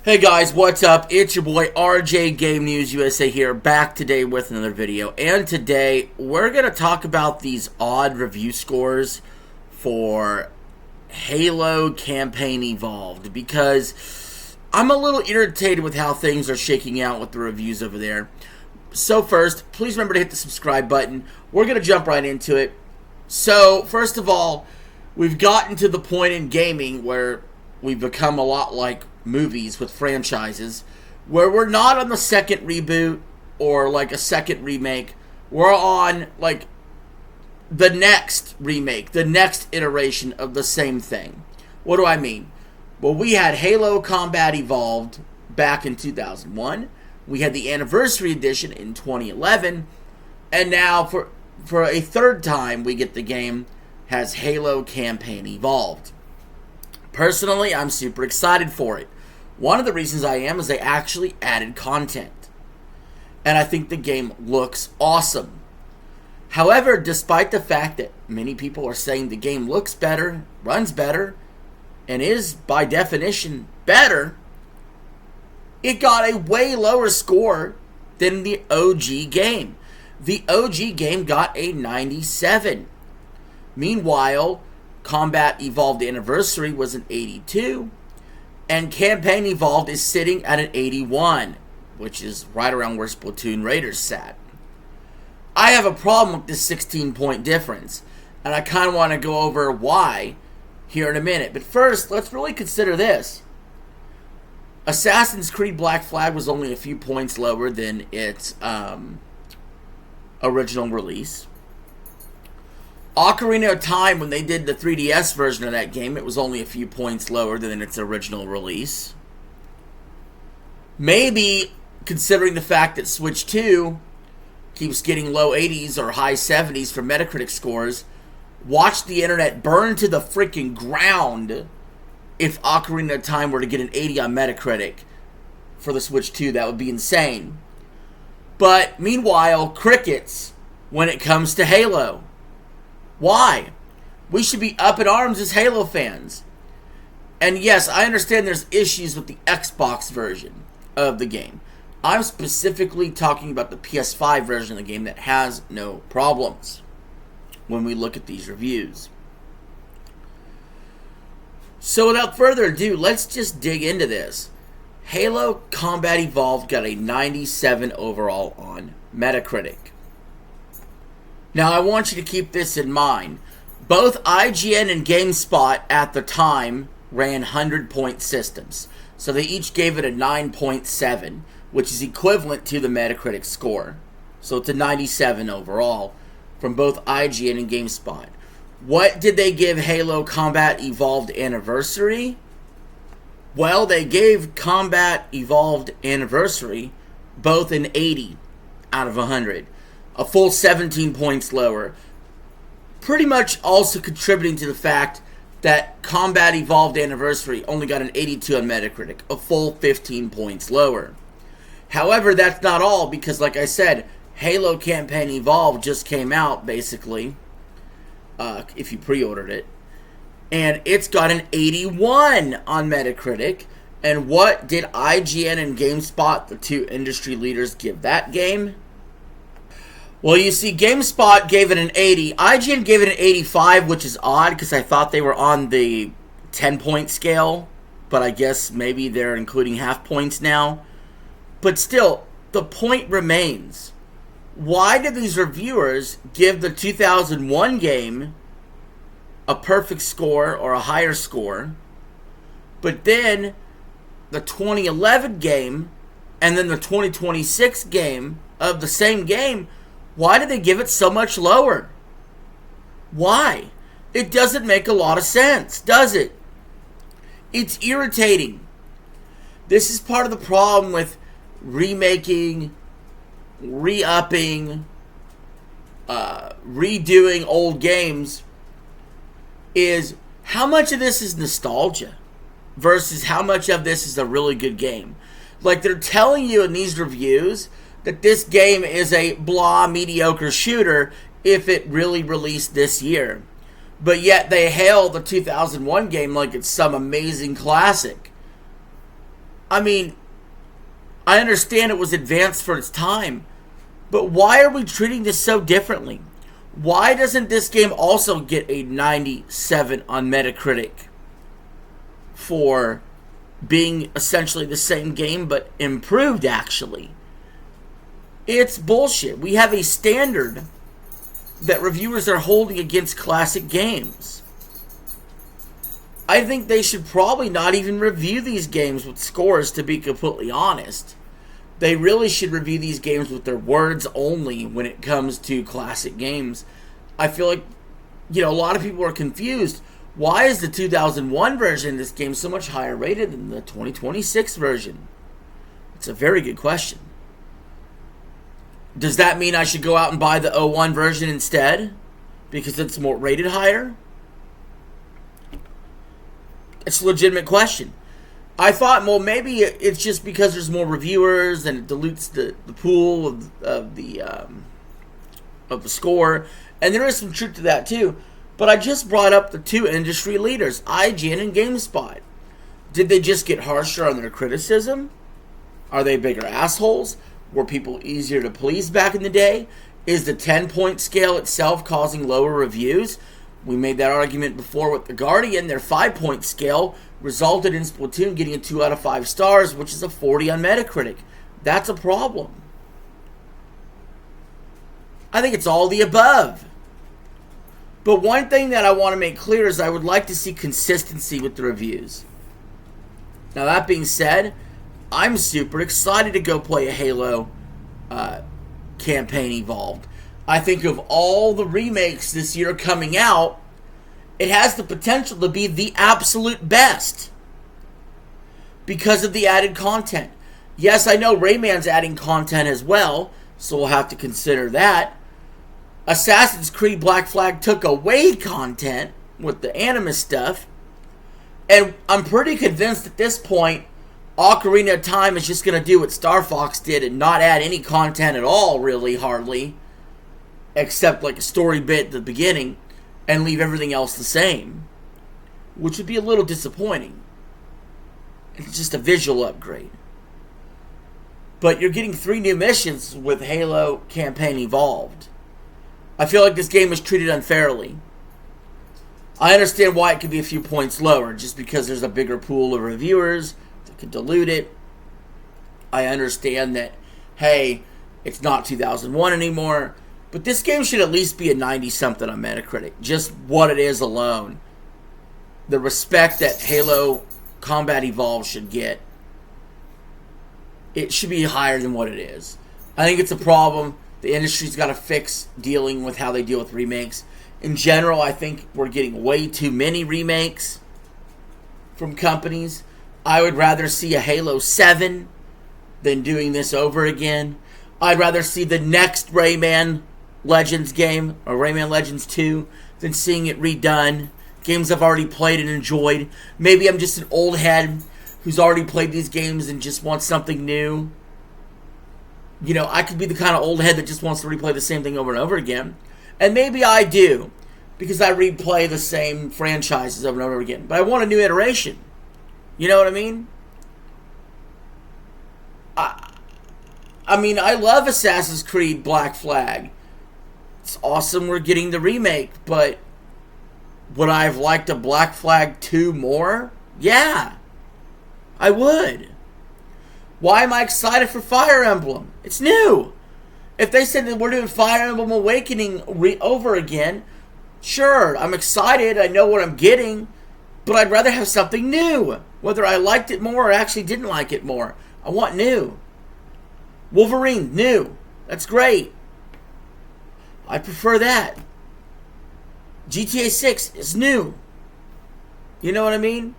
Hey guys, what's up? It's your boy RJ Game News USA here, back today with another video. And today, we're going to talk about these odd review scores for Halo Campaign Evolved, because I'm a little irritated with how things are shaking out with the reviews over there. So first, please remember to hit the subscribe button. We're going to jump right into it. So, first of all, we've gotten to the point in gaming where we've become a lot like movies with franchises, where we're not on the second reboot or like a second remake. We're on like the next remake, the next iteration of the same thing. What do I mean? Well, we had Halo Combat Evolved back in 2001. We had the Anniversary Edition in 2011. And now for a third time we get the game has Halo Campaign Evolved. Personally, I'm super excited for it. One of the reasons I am is they actually added content. And I think the game looks awesome. However, despite the fact that many people are saying the game looks better, runs better, and is, by definition, better, it got a way lower score than the OG game. The OG game got a 97. Meanwhile, Combat Evolved Anniversary was an 82, and Campaign Evolved is sitting at an 81, which is right around where Splatoon Raiders sat. I have a problem with this 16-point difference, and I kind of want to go over why here in a minute. But first, let's really consider this. Assassin's Creed Black Flag was only a few points lower than its original release. Ocarina of Time, when they did the 3DS version of that game, it was only a few points lower than its original release. Maybe, considering the fact that Switch 2 keeps getting low 80s or high 70s for Metacritic scores, watch the internet burn to the freaking ground if Ocarina of Time were to get an 80 on Metacritic for the Switch 2. That would be insane. But, meanwhile, crickets when it comes to Halo. Why? We should be up in arms as Halo fans. And yes, I understand there's issues with the Xbox version of the game. I'm specifically talking about the PS5 version of the game that has no problems when we look at these reviews. So without further ado, let's just dig into this. Halo Combat Evolved got a 97 overall on Metacritic. Now, I want you to keep this in mind. Both IGN and GameSpot at the time ran 100-point systems. So they each gave it a 9.7, which is equivalent to the Metacritic score. So it's a 97 overall from both IGN and GameSpot. What did they give Halo Combat Evolved Anniversary? Well, they gave Combat Evolved Anniversary both an 80 out of 100. A full 17 points lower. Pretty much also contributing to the fact that Combat Evolved Anniversary only got an 82 on Metacritic. A full 15 points lower. However, that's not all, because like I said, Halo Campaign Evolved just came out, basically, if you pre-ordered it. And it's got an 81 on Metacritic. And what did IGN and GameSpot, the two industry leaders, give that game? Well, you see, GameSpot gave it an 80. IGN gave it an 85, which is odd because I thought they were on the 10-point scale. But I guess maybe they're including half points now. But still, the point remains. Why did these reviewers give the 2001 game a perfect score or a higher score, but then the 2011 game and then the 2026 game of the same game, why did they give it so much lower? Why? It doesn't make a lot of sense, does it? It's irritating. This is part of the problem with remaking, re-upping, redoing old games, is how much of this is nostalgia versus how much of this is a really good game. Like, they're telling you in these reviews that this game is a blah, mediocre shooter if it really released this year. But yet they hail the 2001 game like it's some amazing classic. I mean, I understand it was advanced for its time, but why are we treating this so differently? Why doesn't this game also get a 97 on Metacritic for being essentially the same game but improved, actually? It's bullshit. We have a standard that reviewers are holding against classic games. I think they should probably not even review these games with scores, to be completely honest. They really should review these games with their words only when it comes to classic games. I feel like, a lot of people are confused. Why is the 2001 version of this game so much higher rated than the 2026 version? It's a very good question. Does that mean I should go out and buy the 01 version instead? Because it's more rated higher? It's a legitimate question. I thought, well, maybe it's just because there's more reviewers and it dilutes the pool of the score. And there is some truth to that too. But I just brought up the two industry leaders, IGN and GameSpot. Did they just get harsher on their criticism? Are they bigger assholes? Were people easier to please back in the day? Is the 10-point scale itself causing lower reviews? We made that argument before with The Guardian. Their 5-point scale resulted in Splatoon getting a 2 out of 5 stars, which is a 40 on Metacritic. That's a problem. I think it's all the above. But one thing that I want to make clear is I would like to see consistency with the reviews. Now, that being said, I'm super excited to go play a Halo campaign Evolved. I think of all the remakes this year coming out, it has the potential to be the absolute best because of the added content. Yes, I know Rayman's adding content as well, so we'll have to consider that. Assassin's Creed Black Flag took away content with the Animus stuff, and I'm pretty convinced at this point Ocarina of Time is just going to do what Star Fox did and not add any content at all, really, hardly, except like a story bit at the beginning, and leave everything else the same, which would be a little disappointing. It's just a visual upgrade. But you're getting 3 new missions with Halo Campaign Evolved. I feel like this game was treated unfairly. I understand why it could be a few points lower, just because there's a bigger pool of reviewers that could dilute it. I understand that, hey, it's not 2001 anymore, but this game should at least be a 90-something on Metacritic. Just what it is alone. The respect that Halo Combat Evolved should get, it should be higher than what it is. I think it's a problem. The industry's got to fix dealing with how they deal with remakes. In general, I think we're getting way too many remakes from companies. I would rather see a Halo 7 than doing this over again. I'd rather see the next Rayman Legends game, or Rayman Legends 2, than seeing it redone. Games I've already played and enjoyed. Maybe I'm just an old head who's already played these games and just wants something new. I could be the kind of old head that just wants to replay the same thing over and over again. And maybe I do, because I replay the same franchises over and over again. But I want a new iteration. You know what I mean? I mean, I love Assassin's Creed Black Flag. It's awesome we're getting the remake, but would I have liked a Black Flag 2 more? Yeah, I would. Why am I excited for Fire Emblem? It's new. If they said that we're doing Fire Emblem Awakening over again, sure, I'm excited. I know what I'm getting. But I'd rather have something new. Whether I liked it more or actually didn't like it more. I want new. Wolverine, new. That's great. I prefer that. GTA 6 is new. You know what I mean?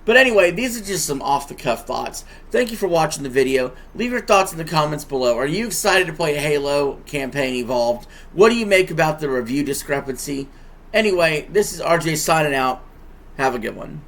But anyway, these are just some off-the-cuff thoughts. Thank you for watching the video. Leave your thoughts in the comments below. Are you excited to play Halo Campaign Evolved? What do you make about the review discrepancy? Anyway, this is RJ signing out. Have a good one.